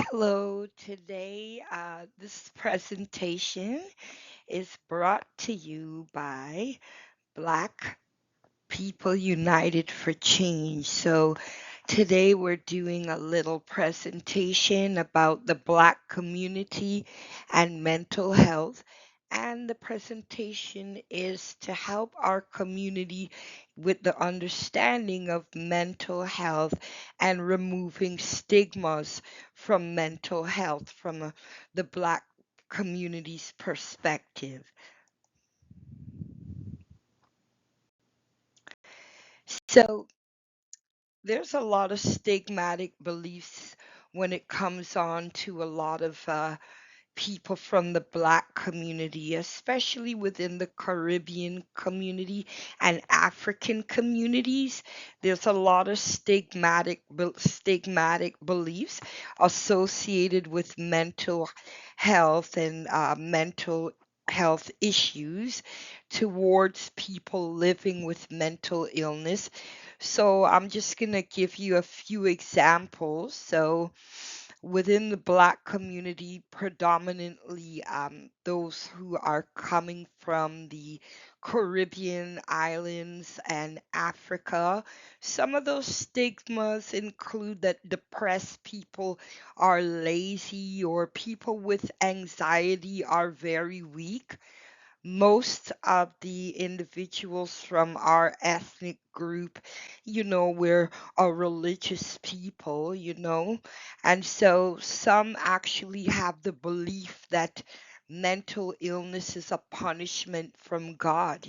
Hello, today this presentation is brought to you by Black People United for Change. So, today we're doing a little presentation about the Black community and mental health. And the presentation is to help our community with the understanding of mental health and removing stigmas from mental health from the Black community's perspective. So, there's a lot of stigmatic beliefs when it comes on to a lot of people from the Black community, especially within the Caribbean community and African communities. There's a lot of stigmatic beliefs associated with mental health and mental health issues towards people living with mental illness. So I'm just going to give you a few examples. So within the Black community, predominantly those who are coming from the Caribbean islands and Africa, some of those stigmas include that depressed people are lazy or people with anxiety are very weak. Most of the individuals from our ethnic group, we're a religious people, and so some actually have the belief that mental illness is a punishment from God.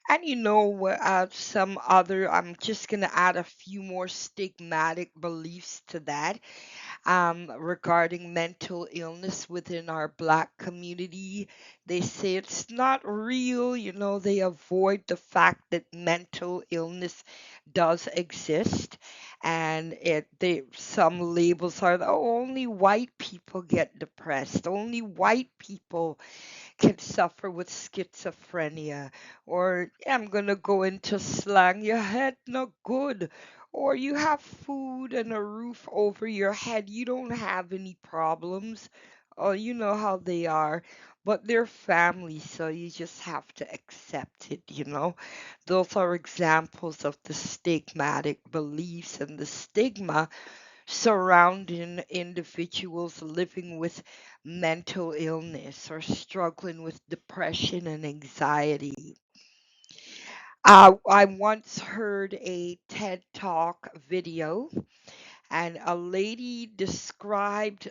And some other, I'm just going to add a few more stigmatic beliefs to that regarding mental illness within our Black community. They say it's not real, they avoid the fact that mental illness does exist. And some labels are, oh, only white people get depressed, only white people can suffer with schizophrenia, or I'm gonna go into slang, your head not good, or you have food and a roof over your head, you don't have any problems, or you know how they are, but they're family, so you just have to accept it. Those are examples of the stigmatic beliefs and the stigma surrounding individuals living with mental illness or struggling with depression and anxiety. I once heard a TED Talk video, and a lady described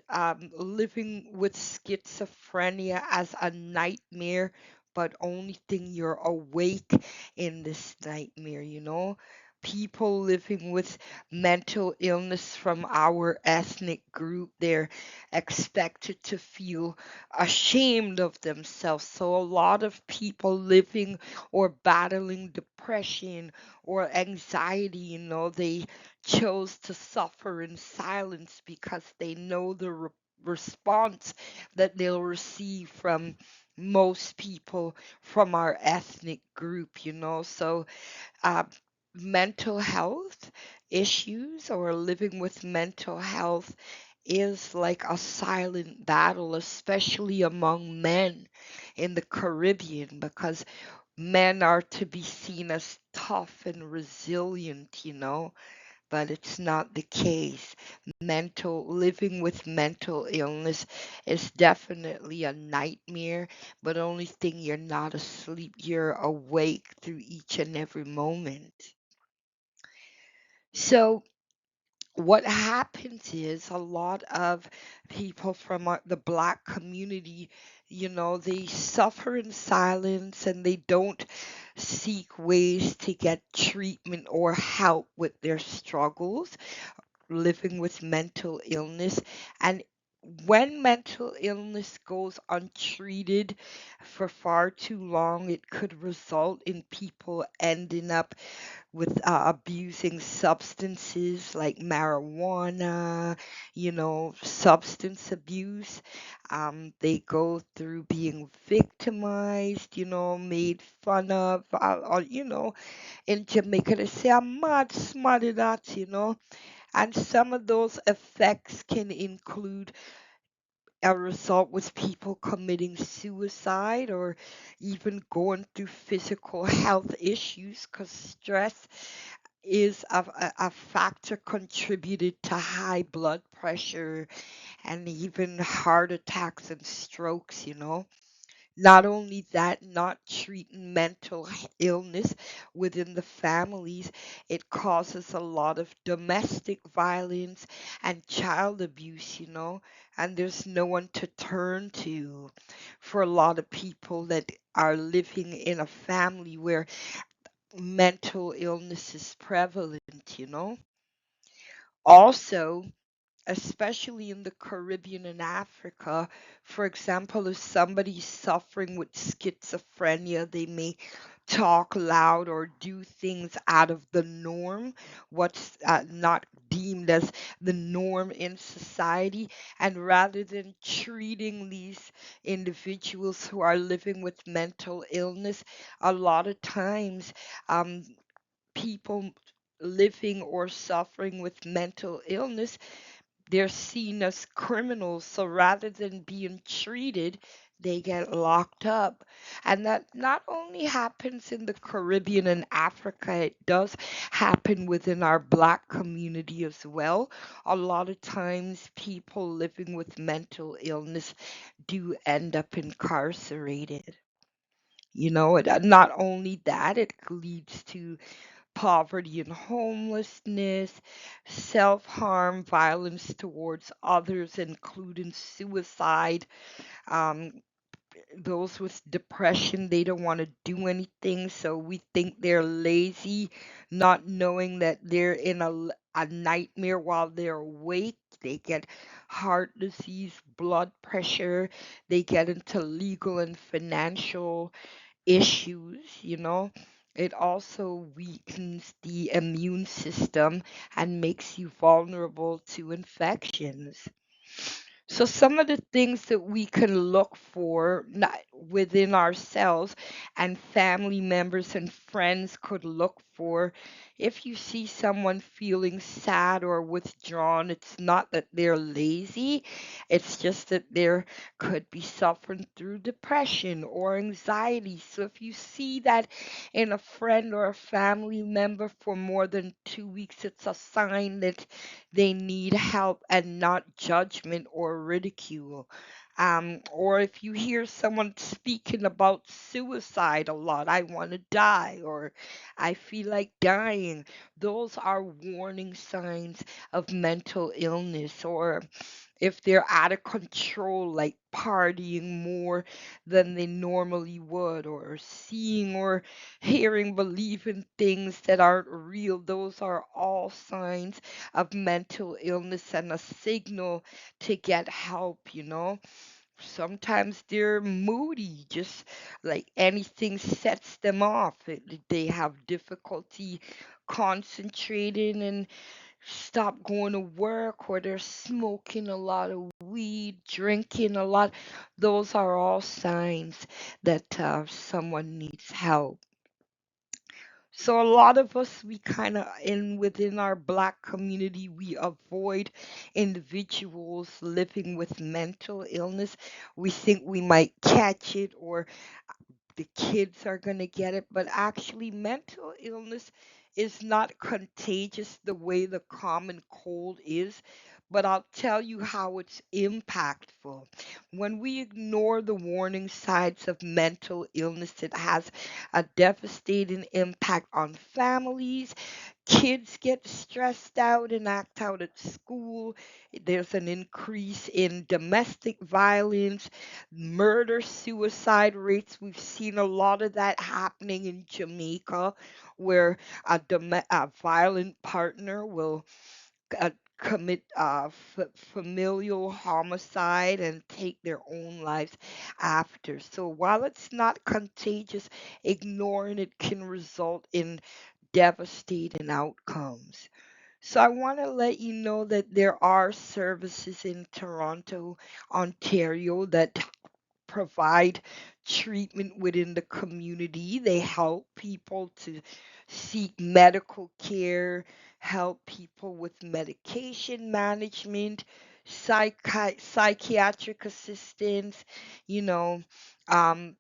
living with schizophrenia as a nightmare, but only thing you're awake in this nightmare. People living with mental illness from our ethnic group, they're expected to feel ashamed of themselves. So, a lot of people living or battling depression or anxiety, they chose to suffer in silence because they know the response that they'll receive from most people from our ethnic group. So, uh, mental health issues or living with mental health is like a silent battle, especially among men in the Caribbean, because men are to be seen as tough and resilient, but it's not the case. Living with mental illness is definitely a nightmare, but only thing you're not asleep, you're awake through each and every moment. So, what happens is a lot of people from the Black community, they suffer in silence and they don't seek ways to get treatment or help with their struggles living with mental illness. And when mental illness goes untreated for far too long, it could result in people ending up with abusing substances like marijuana, substance abuse. They go through being victimized, made fun of. In Jamaica, they say, I'm mad, smarty that. And some of those effects can include a result with people committing suicide or even going through physical health issues because stress is a factor contributed to high blood pressure and even heart attacks and strokes, you know. Not only that, not treating illness within the families, it causes a lot of domestic violence and child abuse, you know, and there's no one to turn to for a lot of people that are living in a family where mental illness is prevalent, you know. Also, especially in the Caribbean and Africa. For example, if somebody's suffering with schizophrenia, they may talk loud or do things out of the norm, what's not deemed as the norm in society. And rather than treating these individuals who are living with mental illness, a lot of times, um, people living or suffering with mental illness, they're seen as criminals. So rather than being treated, they get locked up. And that not only happens in the Caribbean and Africa, it does happen within our Black community as well. A lot of times, people living with mental illness do end up incarcerated. You know, not only that, it leads to poverty and homelessness, self harm, violence towards others, including suicide. Um, those with depression, they don't want to do anything, so we think they're lazy, not knowing that they're in a nightmare while they're awake. They get heart disease, blood pressure, they get into legal and financial issues, you know. It also weakens the immune system and makes you vulnerable to infections. So some of the things that we can look for within ourselves and family members and friends could look for, if you see someone feeling sad or withdrawn, it's not that they're lazy, it's just that they could be suffering through depression or anxiety. So if you see that in a friend or a family member for more than 2 weeks, it's a sign that they need help and not judgment or ridicule. Or if you hear someone speaking about suicide a lot, I want to die, or I feel like dying, those are warning signs of mental illness. Or if they're out of control, like partying more than they normally would, or seeing or hearing, believing things that aren't real, those are all signs of mental illness and a signal to get help, you know. Sometimes they're moody, just like anything sets them off. They have difficulty concentrating and stop going to work, or they're smoking a lot of weed, drinking a lot. Those are all signs that someone needs help. So a lot of us, we kind of in within our Black community, we avoid individuals living with mental illness. We think we might catch it, or the kids are going to get it, but actually, mental illness is not contagious the way the common cold is. But I'll tell you how it's impactful. When we ignore the warning signs of mental illness, it has a devastating impact on families. Kids get stressed out and act out at school. There's an increase in domestic violence, murder, suicide rates. We've seen a lot of that happening in Jamaica, where a violent partner will commit familial homicide and take their own lives after. So while it's not contagious, ignoring it can result in devastating outcomes. So I want to let you know that there are services in Toronto, Ontario that provide treatment within the community. They help people to seek medical care, help people with medication management, psychiatric assistance, you know,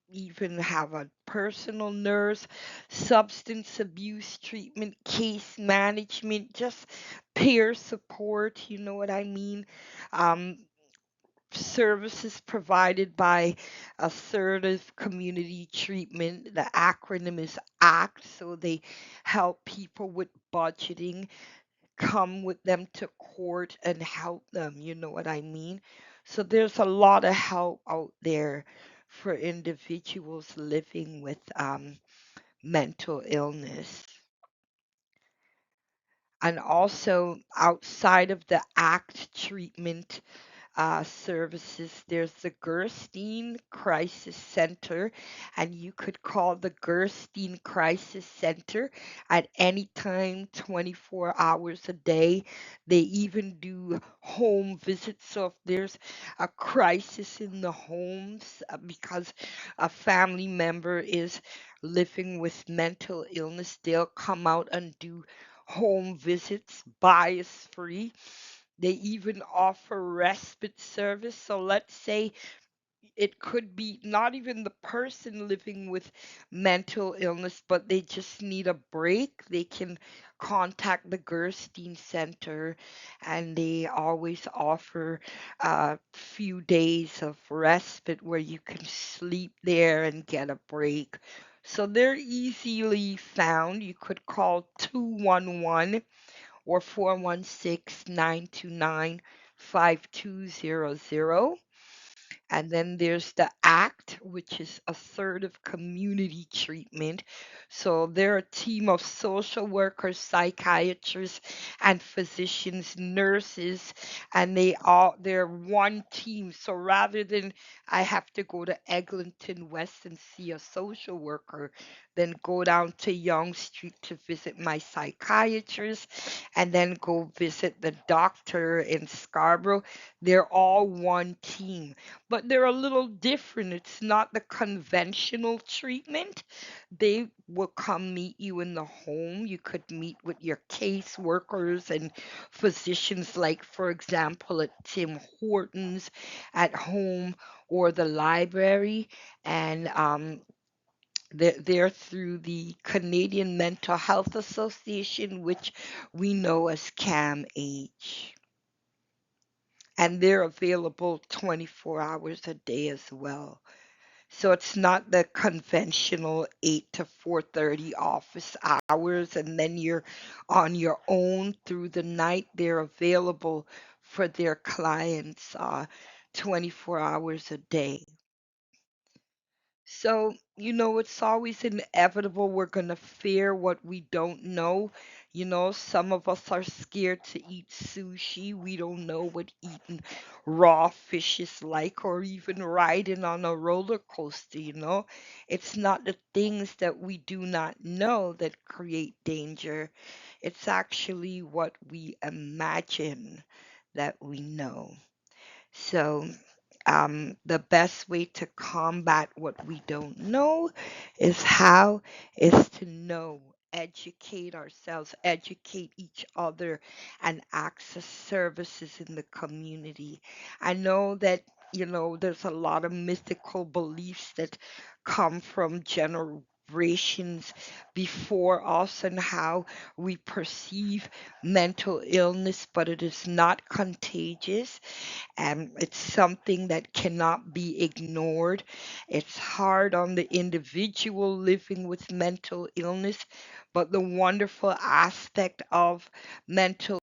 even have a personal nurse, substance abuse treatment, case management, just peer support, you know what I mean? Um, Services provided by Assertive Community Treatment. The acronym is ACT, so they help people with budgeting, come with them to court and help them, you know what I mean? So there's a lot of help out there for individuals living with mental illness. And also outside of the ACT treatment services. There's the Gerstein Crisis Center, and you could call the Gerstein Crisis Center at any time, 24 hours a day. They even do home visits. So if there's a crisis in the homes because a family member is living with mental illness, they'll come out and do home visits, bias free. They even offer respite service. So let's say it could be not even the person living with mental illness, but they just need a break. They can contact the Gerstein Center, and they always offer a few days of respite where you can sleep there and get a break. So they're easily found. You could call 211 or 416-929-5200. And then there's the ACT, which is Assertive Community Treatment. So they're a team of social workers, psychiatrists, and physicians, nurses, and they're one team. So rather than I have to go to Eglinton West and see a social worker, then go down to Young Street to visit my psychiatrist, and then go visit the doctor in Scarborough. They're all one team, but they're a little different. It's not the conventional treatment. They will come meet you in the home. You could meet with your case workers and physicians, like, for example, at Tim Hortons at home or the library. And they're through the Canadian Mental Health Association, which we know as CAMH. And they're available 24 hours a day as well. So it's not the conventional 8 to 4:30 office hours and then you're on your own through the night. They're available for their clients 24 hours a day. So, it's always inevitable we're going to fear what we don't know. Some of us are scared to eat sushi. We don't know what eating raw fish is like, or even riding on a roller coaster. It's not the things that we do not know that create danger. It's actually what we imagine that we know. So, the best way to combat what we don't know is to know, educate ourselves, educate each other, and access services in the community. I know that, there's a lot of mythical beliefs that come from generations before us and how we perceive mental illness, but it is not contagious and it's something that cannot be ignored. It's hard on the individual living with mental illness, but the wonderful aspect of mental